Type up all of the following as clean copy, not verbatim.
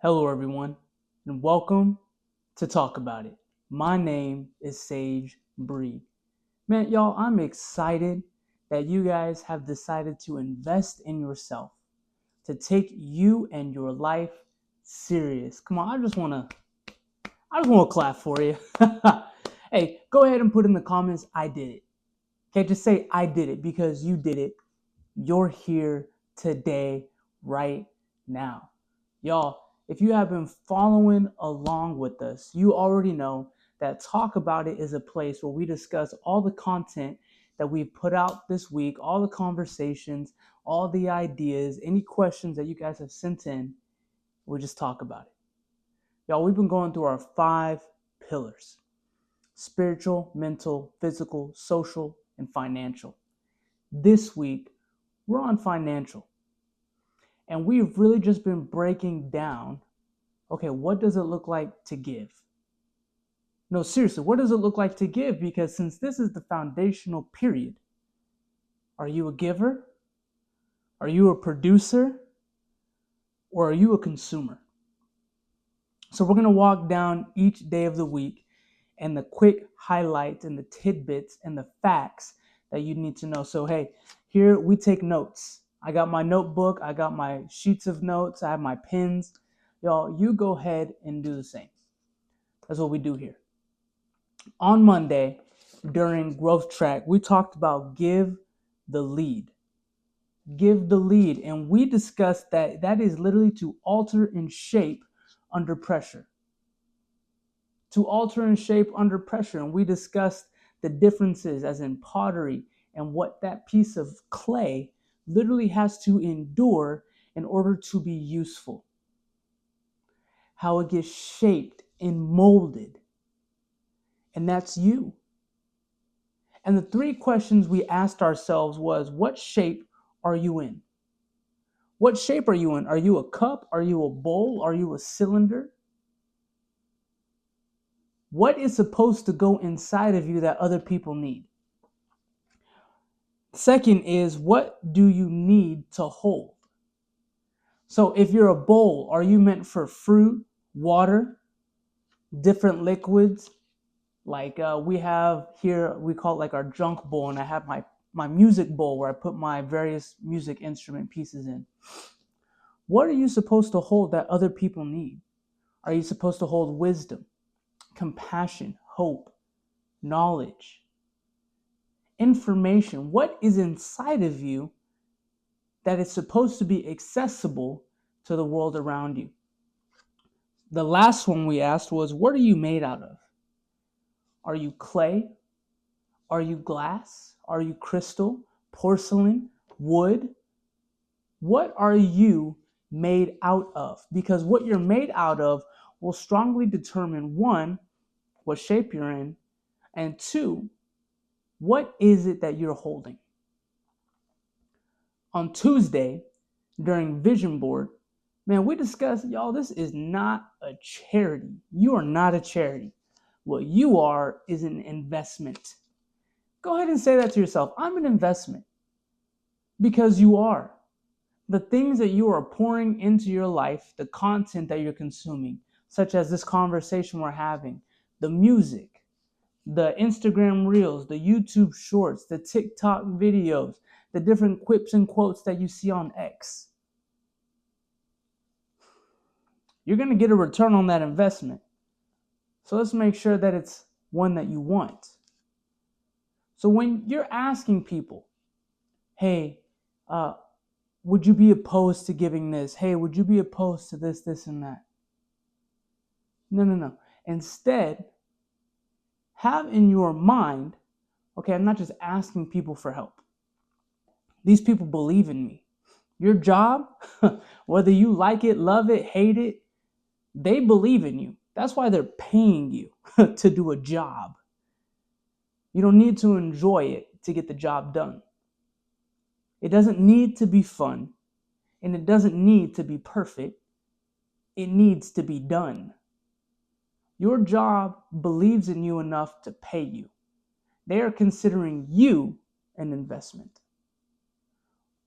Hello, everyone, and welcome to Talk About It. My name is Sage Bree. Man, y'all, I'm excited that you guys have decided to invest in yourself, to take you and your life serious. Come on, I just want to clap for you. Hey, go ahead and put in the comments, I did it. Okay, just say I did it because you did it. You're here today, right now. Y'all, if you have been following along with us, you already know that Talk About It is a place where we discuss all the content that we've put out this week, all the conversations, all the ideas, any questions that you guys have sent in. We just talk about it. Y'all, we've been going through our 5 pillars: spiritual, mental, physical, social, and financial. This week, we're on financial. And we've really just been breaking down, okay, what does it look like to give? No, seriously, what does it look like to give? Because since this is the foundational period, are you a giver? Are you a producer? Or are you a consumer? So we're going to walk down each day of the week and the quick highlights and the tidbits and the facts that you need to know. So, hey, here we take notes. I got my notebook, I got my sheets of notes, I have my pens. Y'all, you go ahead and do the same. That's what we do here. On Monday, during Growth Track, we talked about give the lead. Give the lead. And we discussed that is literally to alter and shape under pressure. To alter and shape under pressure. And we discussed the differences, as in pottery, and what that piece of clay literally has to endure in order to be useful. How it gets shaped and molded. And that's you. And the 3 questions we asked ourselves was, what shape are you in? What shape are you in? Are you a cup? Are you a bowl? Are you a cylinder? What is supposed to go inside of you that other people need? Second is, what do you need to hold? So if you're a bowl, are you meant for fruit, water, different liquids? Like we have here, we call it like our junk bowl, and I have my music bowl where I put my various music instrument pieces in. What are you supposed to hold that other people need? Are you supposed to hold wisdom, compassion, hope, knowledge, information? What is inside of you that is supposed to be accessible to the world around you? The last one we asked was, what are you made out of? Are you clay? Are you glass? Are you crystal, porcelain, wood? What are you made out of? Because what you're made out of will strongly determine, 1, what shape you're in, and 2, what is it that you're holding? On Tuesday, during Vision Board, man, we discussed, y'all, this is not a charity. You are not a charity. What you are is an investment. Go ahead and say that to yourself. I'm an investment. Because you are. The things that you are pouring into your life, the content that you're consuming, such as this conversation we're having, the music, the Instagram reels, the YouTube shorts, the TikTok videos, the different quips and quotes that you see on X. You're going to get a return on that investment. So let's make sure that it's one that you want. So when you're asking people, hey, would you be opposed to giving this? Hey, would you be opposed to this, this, and that? No. Instead, have in your mind, okay, I'm not just asking people for help. These people believe in me. Your job, whether you like it, love it, hate it, they believe in you. That's why they're paying you to do a job. You don't need to enjoy it to get the job done. It doesn't need to be fun, and it doesn't need to be perfect. It needs to be done. Your job believes in you enough to pay you. They are considering you an investment.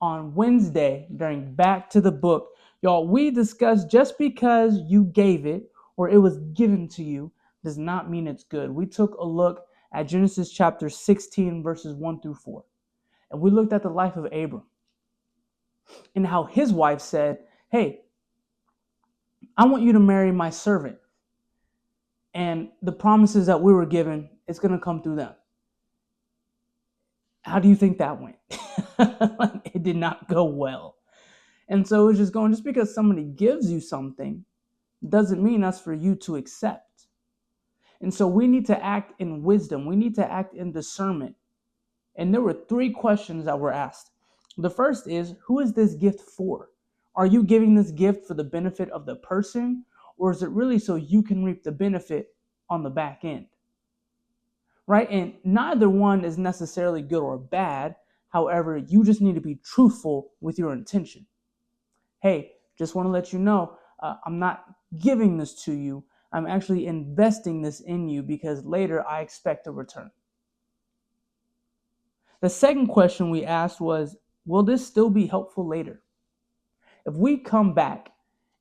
on Wednesday during Back to the Book. Y'all, we discussed just because you gave it or it was given to you does not mean it's good. We took a look at Genesis chapter 16, verses 1 through 4. And we looked at the life of Abram and how his wife said, hey, I want you to marry my servant. And the promises that we were given, it's going to come through them. How do you think that went? It did not go well. And so it's just because somebody gives you something doesn't mean that's for you to accept. And so we need to act in wisdom. We need to act in discernment. And there were 3 questions that were asked. The first is, who is this gift for? Are you giving this gift for the benefit of the person, or is it really so you can reap the benefit on the back end? Right? And neither one is necessarily good or bad. However, you just need to be truthful with your intention. Hey, just want to let you know, I'm not giving this to you. I'm actually investing this in you because later I expect a return. The second question we asked was, will this still be helpful later? If we come back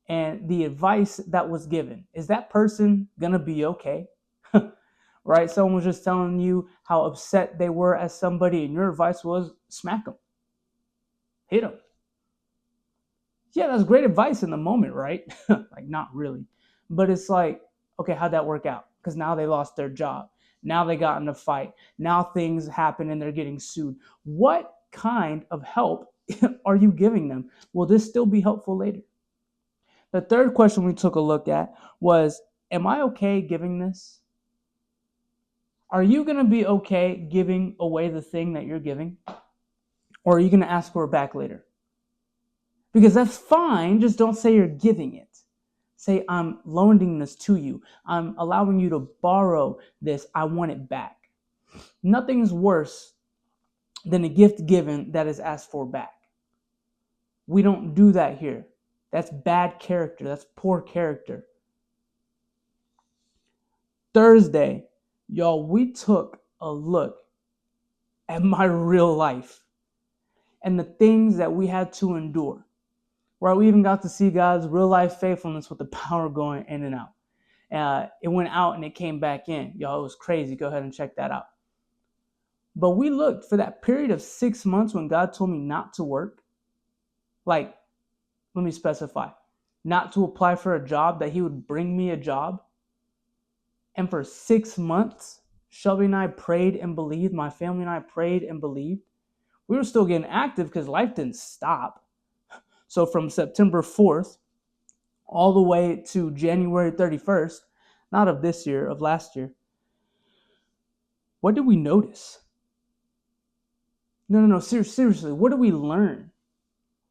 and the advice that was given, is that person going to be okay? Right? Someone was just telling you how upset they were at somebody, and your advice was smack them, hit them. Yeah, that's great advice in the moment, right? Like, not really. But it's like, okay, how'd that work out? Because now they lost their job. Now they got in a fight. Now things happen and they're getting sued. What kind of help are you giving them? Will this still be helpful later? The third question we took a look at was, am I okay giving this? Are you going to be okay giving away the thing that you're giving? Or are you going to ask for it back later? Because that's fine, just don't say you're giving it. Say, I'm loaning this to you. I'm allowing you to borrow this. I want it back. Nothing's worse than a gift given that is asked for back. We don't do that here. That's bad character. That's poor character. Thursday, y'all, we took a look at my real life and the things that we had to endure. Right, we even got to see God's real life faithfulness with the power going in and out. It went out and it came back in. Y'all, it was crazy. Go ahead and check that out. But we looked for that period of 6 months when God told me not to work. Like, let me specify, not to apply for a job, that he would bring me a job. And for 6 months, Shelby and I prayed and believed. My family and I prayed and believed. We were still getting active because life didn't stop. So from September 4th all the way to January 31st, not of this year, of last year, what did we notice? No, seriously, what did we learn?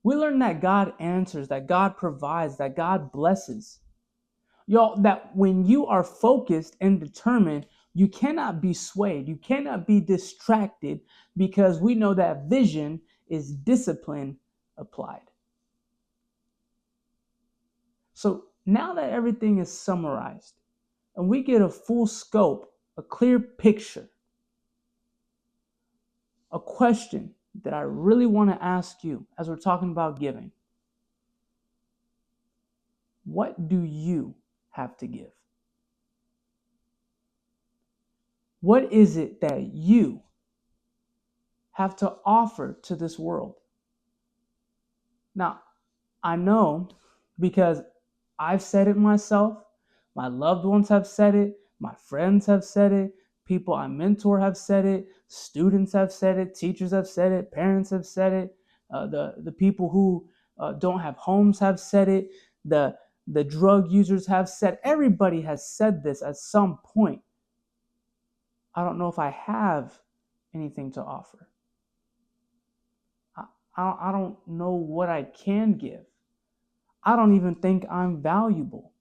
We learned that God answers, that God provides, that God blesses. Y'all, that when you are focused and determined, you cannot be swayed. You cannot be distracted, because we know that vision is discipline applied. So now that everything is summarized and we get a full scope, a clear picture, a question that I really want to ask you as we're talking about giving: what do you have to give? What is it that you have to offer to this world? Now, I know because I've said it myself, my loved ones have said it, my friends have said it, people I mentor have said it, students have said it, teachers have said it, parents have said it, the people who don't have homes have said it, the drug users have said, everybody has said this at some point. I don't know if I have anything to offer. I don't know what I can give. I don't even think I'm valuable.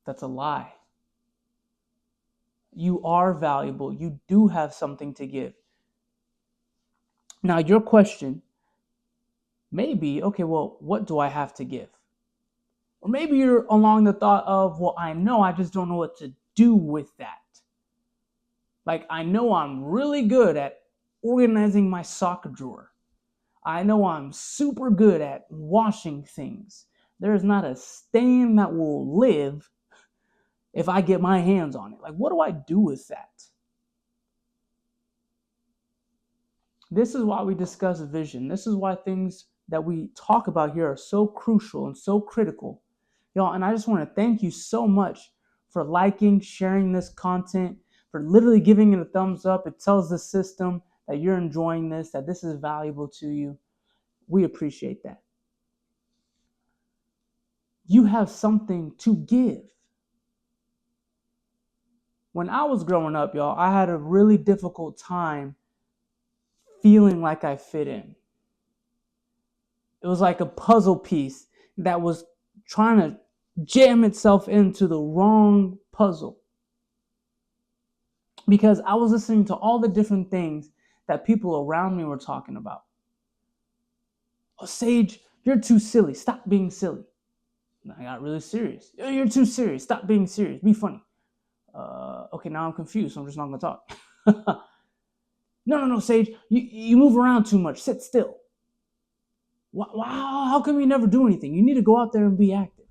That's a lie. You are valuable. You do have something to give. Now, your question may be, okay, well, what do I have to give? Or maybe you're along the thought of, well, I know, I just don't know what to do with that. Like, I know I'm really good at organizing my sock drawer. I know I'm super good at washing things. There's not a stain that will live if I get my hands on it. Like, what do I do with that? This is why we discuss vision. This is why things that we talk about here are so crucial and so critical. Y'all, and I just want to thank you so much for liking, sharing this content, for literally giving it a thumbs up. It tells the system that you're enjoying this, that this is valuable to you. We appreciate that. You have something to give. When I was growing up, y'all, I had a really difficult time feeling like I fit in. It was like a puzzle piece that was trying to jam itself into the wrong puzzle. Because I was listening to all the different things that people around me were talking about. Oh, Sage, you're too silly. Stop being silly. And I got really serious. You're too serious. Stop being serious. Be funny. Okay, now I'm confused, so I'm just not going to talk. No, Sage. You move around too much. Sit still. Wow, how come you never do anything? You need to go out there and be active.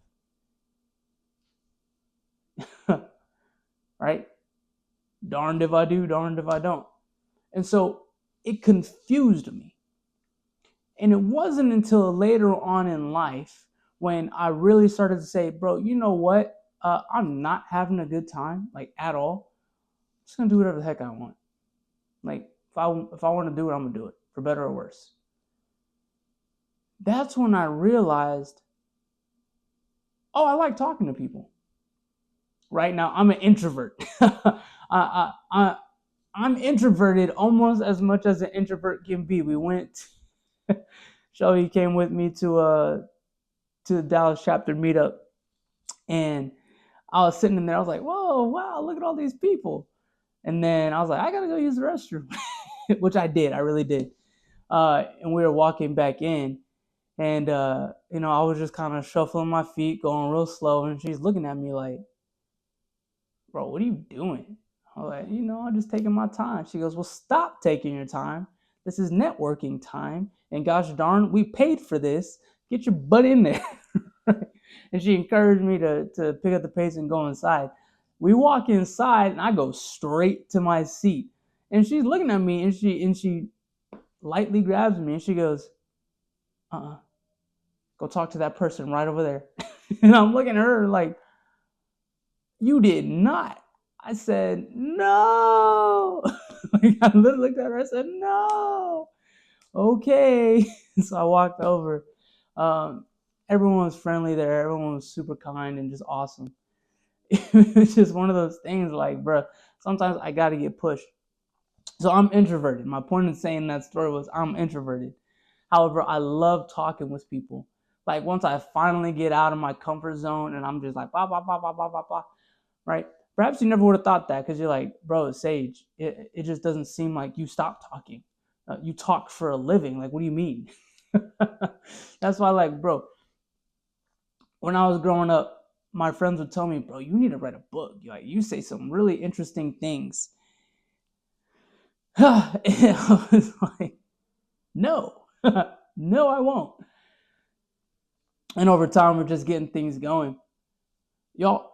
Right? Darned if I do, darned if I don't. And so it confused me. And it wasn't until later on in life when I really started to say, bro, you know what? I'm not having a good time, like at all. I'm just going to do whatever the heck I want. Like, if I want to do it, I'm going to do it, for better or worse. That's when I realized, oh, I like talking to people. Right now, I'm an introvert. I'm introverted almost as much as an introvert can be. We went, Shelby came with me to the Dallas chapter meetup, and I was sitting in there. I was like, whoa, wow, look at all these people. And then I was like, I gotta go use the restroom, which I did. I really did. And we were walking back in, and I was just kind of shuffling my feet, going real slow, and she's looking at me like, bro, what are you doing? I was like, I'm just taking my time. She goes, well, stop taking your time. This is networking time. And gosh darn, we paid for this. Get your butt in there. And she encouraged me to pick up the pace and go inside. We walk inside and I go straight to my seat. And she's looking at me and she lightly grabs me and she goes, go talk to that person right over there. And I'm looking at her like, you did not. I said, no. I literally looked at her. I said, no. Okay. So I walked over. Everyone was friendly there. Everyone was super kind and just awesome. It's just one of those things like, bro, sometimes I got to get pushed. So I'm introverted. My point in saying that story was I'm introverted. However, I love talking with people. Like once I finally get out of my comfort zone and I'm just like, blah, blah, blah, blah, blah, blah, blah, right? Perhaps you never would have thought that because you're like, bro, Sage, it just doesn't seem like you stop talking. You talk for a living. Like, what do you mean? That's why, like, bro, when I was growing up, my friends would tell me, bro, you need to write a book. You say some really interesting things. And I was like, no, no, I won't. And over time, we're just getting things going. Y'all,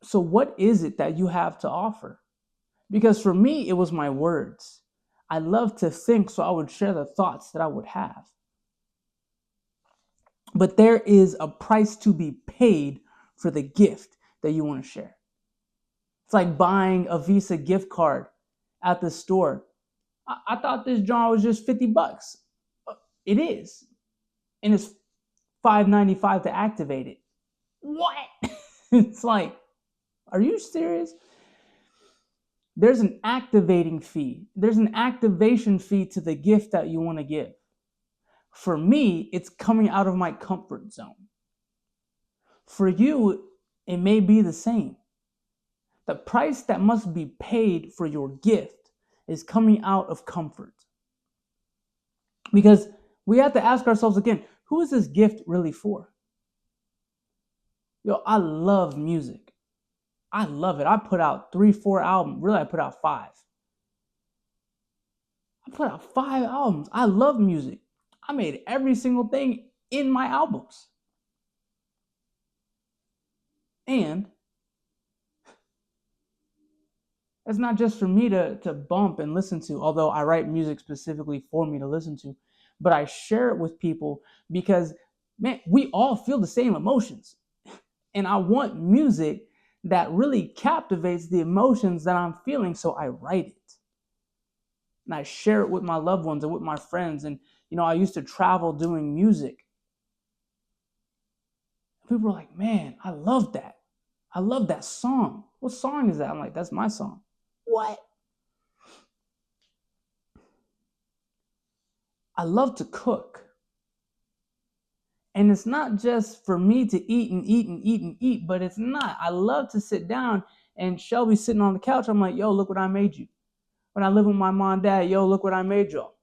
so what is it that you have to offer? Because for me, it was my words. I love to think, so I would share the thoughts that I would have. But there is a price to be paid for the gift that you want to share. It's like buying a Visa gift card at the store. I thought this jar was just $50. It is. And it's $5.95 to activate it. What? It's like, are you serious? There's an activating fee. There's an activation fee to the gift that you want to give. For me, it's coming out of my comfort zone. For you, it may be the same. The price that must be paid for your gift is coming out of comfort. Because we have to ask ourselves again, who is this gift really for? I love music. I love it. I put out 3-4 albums. Really, I put out 5. I put out 5 albums. I love music. I made every single thing in my albums. And it's not just for me to bump and listen to, although I write music specifically for me to listen to, but I share it with people because, man, we all feel the same emotions. And I want music that really captivates the emotions that I'm feeling, so I write it. And I share it with my loved ones and with my friends. And, I used to travel doing music. People were like, man, I love that. I love that song. What song is that? I'm like, that's my song. What? I love to cook. And it's not just for me to eat and eat and eat and eat, but it's not. I love to sit down and Shelby's sitting on the couch. I'm like, yo, look what I made you. When I live with my mom and dad, yo, look what I made y'all.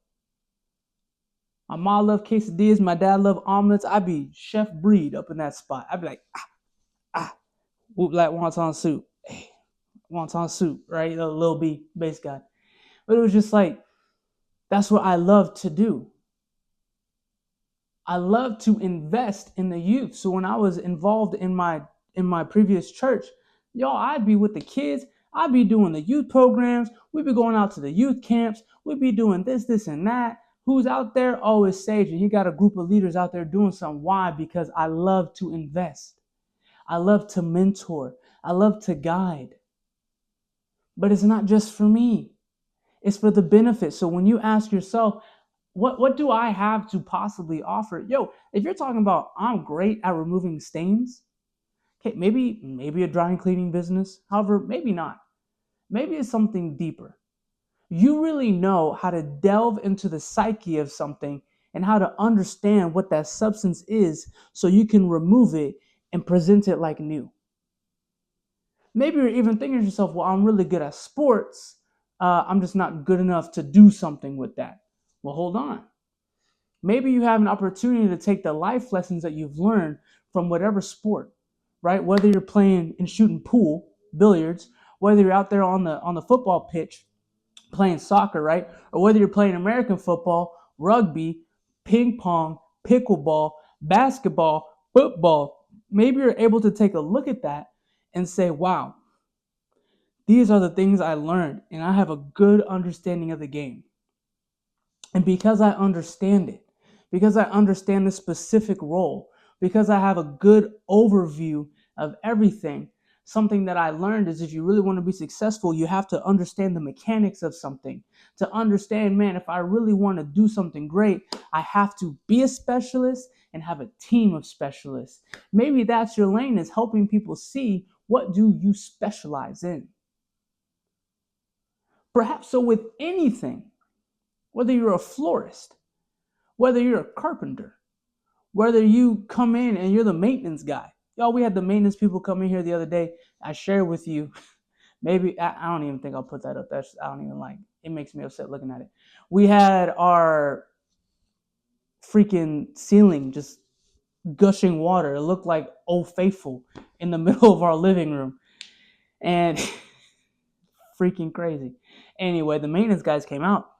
My mom loved quesadillas. My dad loved omelets. I'd be Chef Breed up in that spot. I'd be like, whoop like wonton soup. Hey, wonton soup, right? A little B, bass guy. But it was just like, that's what I love to do. I love to invest in the youth. So when I was involved in my previous church, I'd be with the kids. I'd be doing the youth programs. We'd be going out to the youth camps. We'd be doing this, and that. Who's out there? Oh, it's Sage. And he got a group of leaders out there doing something. Why? Because I love to invest. I love to mentor. I love to guide. But it's not just for me. It's for the benefit. So when you ask yourself, what do I have to possibly offer? If you're talking about I'm great at removing stains, okay, maybe a dry cleaning business. However, maybe not. Maybe it's something deeper. You really know how to delve into the psyche of something and how to understand what that substance is so you can remove it and present it like new. Maybe you're even thinking to yourself, well, I'm really good at sports. I'm just not good enough to do something with that. Well, hold on. Maybe you have an opportunity to take the life lessons that you've learned from whatever sport, right? Whether you're playing and shooting pool, billiards, whether you're out there on the football pitch playing soccer, right? Or whether you're playing American football, rugby, ping pong, pickleball, basketball, football. Maybe you're able to take a look at that and say, wow, these are the things I learned, and I have a good understanding of the game. And because I understand it, because I understand the specific role, because I have a good overview of everything, something that I learned is if you really want to be successful, you have to understand the mechanics of something. To understand, man, if I really want to do something great, I have to be a specialist and have a team of specialists. Maybe that's your lane, is helping people see what do you specialize in. Perhaps so with anything, whether you're a florist, whether you're a carpenter, whether you come in and you're the maintenance guy. We had the maintenance people come in here the other day. I shared with you. Maybe, I don't even think I'll put that up. I don't even like, it makes me upset looking at it. We had our freaking ceiling just gushing water. It looked like Old Faithful in the middle of our living room. And freaking crazy. Anyway, the maintenance guys came out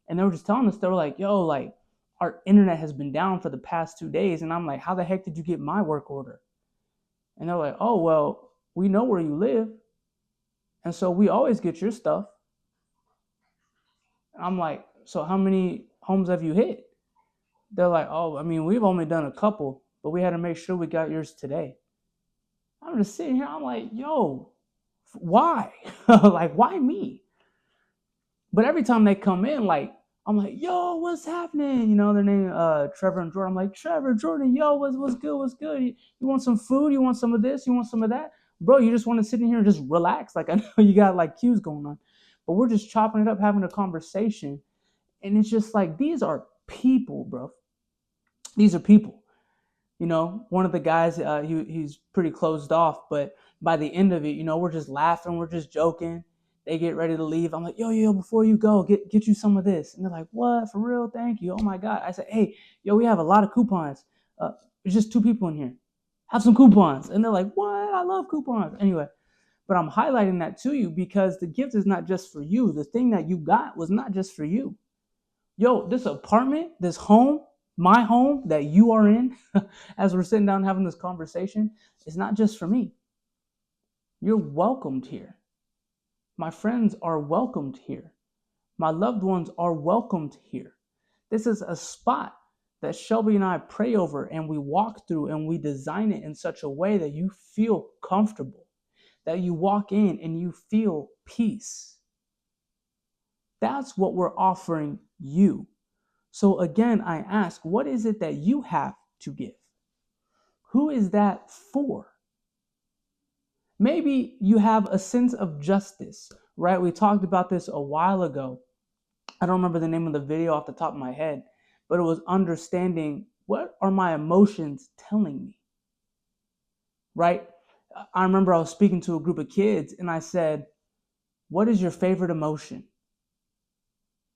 and they were just telling us, they were like, our internet has been down for the past 2 days. And I'm like, how the heck did you get my work order? And they're like, oh, well, we know where you live. And so we always get your stuff. I'm like, so how many homes have you hit? They're like, oh, I mean, we've only done a couple, but we had to make sure we got yours today. I'm just sitting here. I'm like, why? Like, why me? But every time they come in, like, I'm like, yo, what's happening? Their name, Trevor and Jordan. I'm like, Trevor, Jordan, yo, what's good? What's good? You want some food? You want some of this? You want some of that? Bro, you just want to sit in here and just relax. Like, I know you got like cues going on, but we're just chopping it up, having a conversation. And it's just like, these are people, bro. These are people. One of the guys, he's pretty closed off, but by the end of it, we're just laughing, we're just joking. They get ready to leave. I'm like, yo, before you go, get you some of this. And they're like, what? For real? Thank you. Oh my God. I said, hey, we have a lot of coupons. There's just 2 people in here. Have some coupons. And they're like, what? I love coupons. Anyway, but I'm highlighting that to you because the gift is not just for you. The thing that you got was not just for you. Yo, this apartment, this home, my home that you are in, as we're sitting down having this conversation, is not just for me. You're welcomed here. My friends are welcomed here. My loved ones are welcomed here. This is a spot that Shelby and I pray over and we walk through and we design it in such a way that you feel comfortable, that you walk in and you feel peace. That's what we're offering you. So again, I ask, what is it that you have to give? Who is that for? Maybe you have a sense of justice, right? We talked about this a while ago. I don't remember the name of the video off the top of my head, but it was understanding what are my emotions telling me, right? I remember I was speaking to a group of kids and I said, what is your favorite emotion?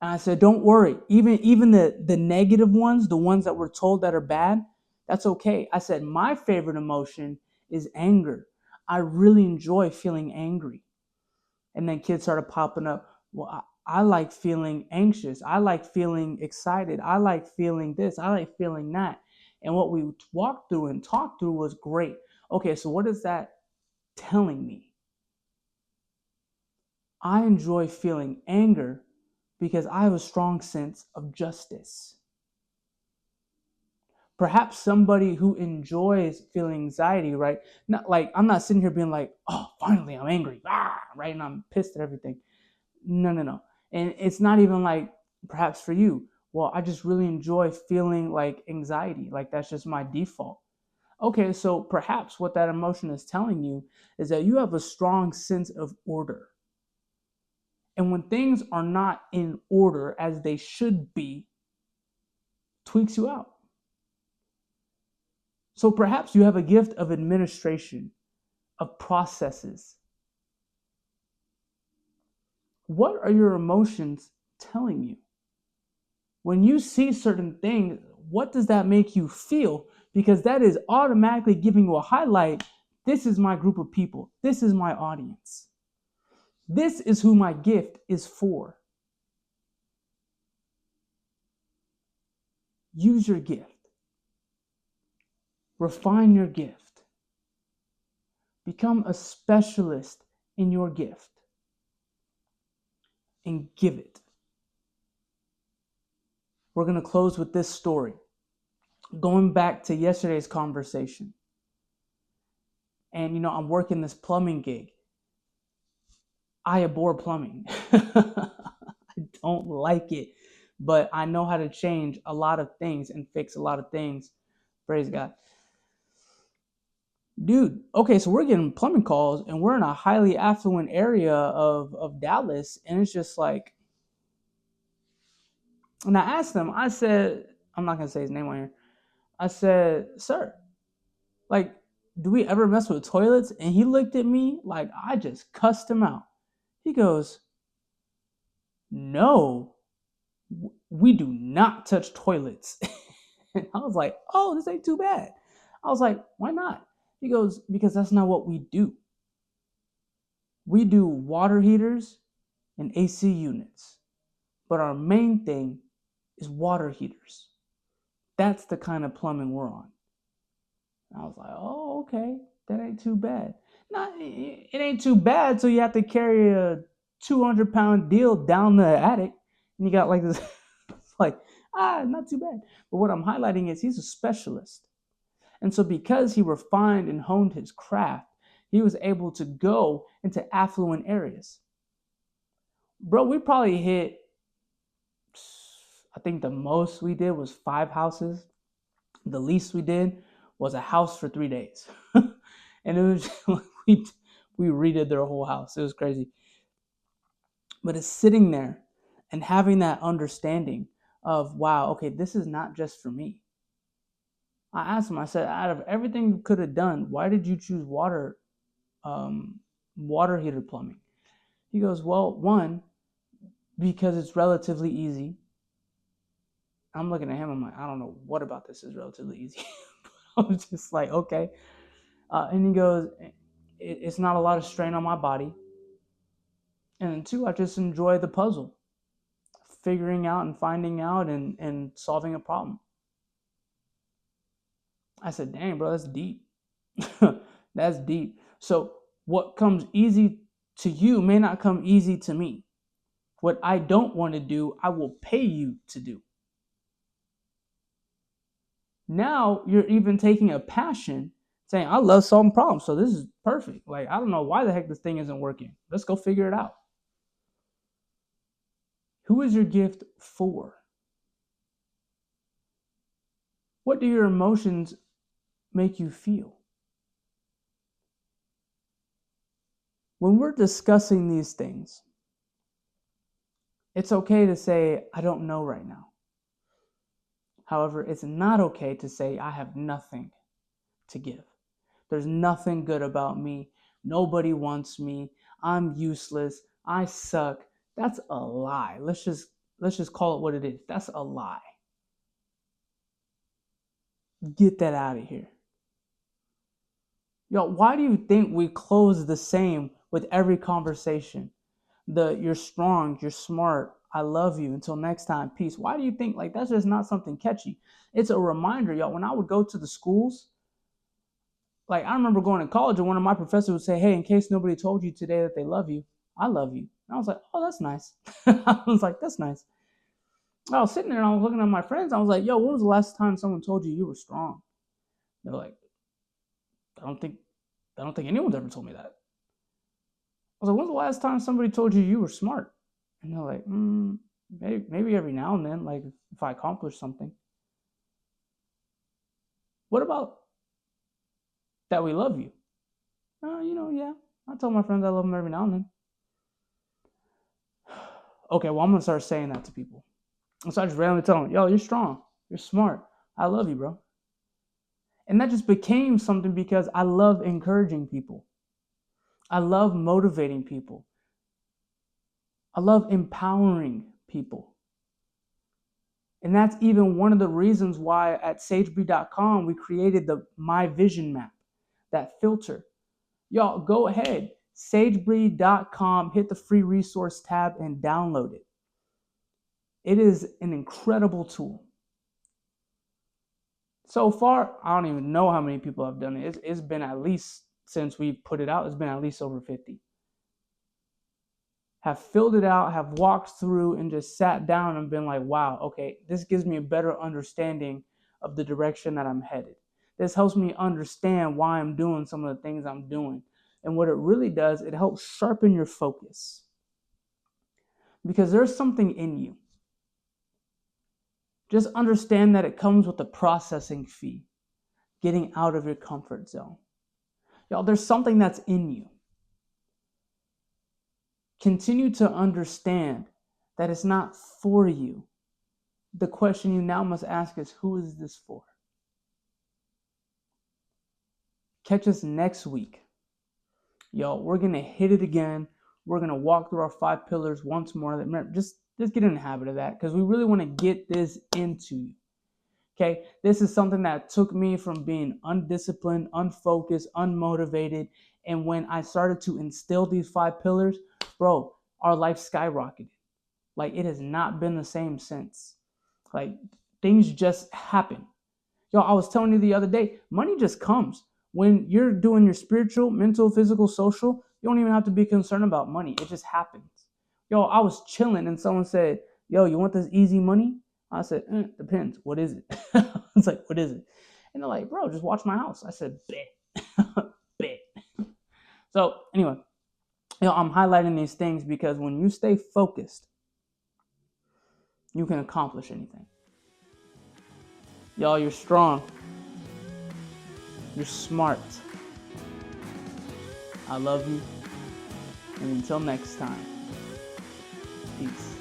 And I said, don't worry, even the negative ones, the ones that we're told that are bad, that's okay. I said, my favorite emotion is anger. I really enjoy feeling angry. And then kids started popping up. Well, I like feeling anxious. I like feeling excited. I like feeling this. I like feeling that. And what we walked through and talked through was great. Okay, so what is that telling me? I enjoy feeling anger because I have a strong sense of justice. Perhaps somebody who enjoys feeling anxiety, right? Not like I'm not sitting here being like, oh, finally I'm angry, right? And I'm pissed at everything. No. And it's not even like perhaps for you, well, I just really enjoy feeling like anxiety. Like that's just my default. Okay, so perhaps what that emotion is telling you is that you have a strong sense of order. And when things are not in order as they should be, tweaks you out. So perhaps you have a gift of administration, of processes. What are your emotions telling you? When you see certain things, what does that make you feel? Because that is automatically giving you a highlight. This is my group of people. This is my audience. This is who my gift is for. Use your gift. Refine your gift. Become a specialist in your gift and give it. We're going to close with this story. Going back to yesterday's conversation. And, I'm working this plumbing gig. I abhor plumbing. I don't like it, but I know how to change a lot of things and fix a lot of things. Praise God. Dude, okay, so we're getting plumbing calls and we're in a highly affluent area of Dallas. And it's just like, and I asked them, I said, I'm not going to say his name on here. I said, sir, like, do we ever mess with toilets? And he looked at me like I just cussed him out. He goes, no, we do not touch toilets. And I was like, oh, this ain't too bad. I was like, why not? He goes, because that's not what we do. We do water heaters and AC units. But our main thing is water heaters. That's the kind of plumbing we're on. And I was like, oh, okay. That ain't too bad. Not, it ain't too bad, so you have to carry a 200-pound deal down the attic. And you got like this, like, not too bad. But what I'm highlighting is he's a specialist. And so because he refined and honed his craft, he was able to go into affluent areas. Bro, we probably hit, I think the most we did was 5 houses. The least we did was a house for 3 days. And it was we redid their whole house. It was crazy. But it's sitting there and having that understanding of, wow, okay, this is not just for me. I asked him, I said, out of everything you could have done, why did you choose water heater plumbing? He goes, well, one, because it's relatively easy. I'm looking at him, I'm like, I don't know what about this is relatively easy. I was just like, okay. And he goes, it's not a lot of strain on my body. And then two, I just enjoy the puzzle. figuring out and finding out and solving a problem. I said, dang, bro, that's deep. That's deep. So what comes easy to you may not come easy to me. What I don't want to do, I will pay you to do. Now you're even taking a passion, saying, I love solving problems, so this is perfect. Like, I don't know why the heck this thing isn't working. Let's go figure it out. Who is your gift for? What do your emotions make you feel? When we're discussing these things, it's okay to say, I don't know right now. However, it's not okay to say, I have nothing to give. There's nothing good about me. Nobody wants me. I'm useless. I suck. That's a lie. Let's just call it what it is. That's a lie. Get that out of here. Yo, why do you think we close the same with every conversation? You're strong, you're smart, I love you, until next time, peace. Why do you think like that's just not something catchy? It's a reminder, y'all. When I would go to the schools, like I remember going to college and one of my professors would say, hey, in case nobody told you today that they love you, I love you. And I was like, oh, that's nice. I was like, that's nice. I was sitting there and I was looking at my friends. I was like, yo, when was the last time someone told you you were strong? They're like, I don't think anyone's ever told me that. I was like, when's the last time somebody told you you were smart? And they're like, maybe every now and then, like if I accomplish something. What about that we love you? Yeah, I tell my friends I love them every now and then. Okay, well, I'm going to start saying that to people. And so I just randomly tell them, yo, you're strong. You're smart. I love you, bro. And that just became something because I love encouraging people. I love motivating people. I love empowering people. And that's even one of the reasons why at sagebreed.com we created the My Vision Map, that filter. Y'all, go ahead, sagebreed.com, hit the free resource tab and download it. It is an incredible tool. So far, I don't even know how many people have done it. It's been at least, since we put it out, it's been at least over 50. Have filled it out, have walked through and just sat down and been like, wow, okay, this gives me a better understanding of the direction that I'm headed. This helps me understand why I'm doing some of the things I'm doing. And what it really does, it helps sharpen your focus. Because there's something in you. Just understand that it comes with a processing fee, getting out of your comfort zone. Y'all, there's something that's in you. Continue to understand that it's not for you. The question you now must ask is, who is this for? Catch us next week. Y'all, we're going to hit it again. We're going to walk through our 5 pillars once more. Just get in the habit of that because we really want to get this into you. Okay, this is something that took me from being undisciplined, unfocused, unmotivated. And when I started to instill these 5 pillars, bro, our life skyrocketed. Like, it has not been the same since. Like, things just happen. Yo, I was telling you the other day, money just comes. When you're doing your spiritual, mental, physical, social, you don't even have to be concerned about money. It just happens. Yo, I was chilling and someone said, yo, you want this easy money? I said, depends. What is it? I was like, what is it? And they're like, bro, just watch my house. I said, bet. Bet. So anyway, I'm highlighting these things because when you stay focused, you can accomplish anything. Y'all, you're strong. You're smart. I love you. And until next time, peace.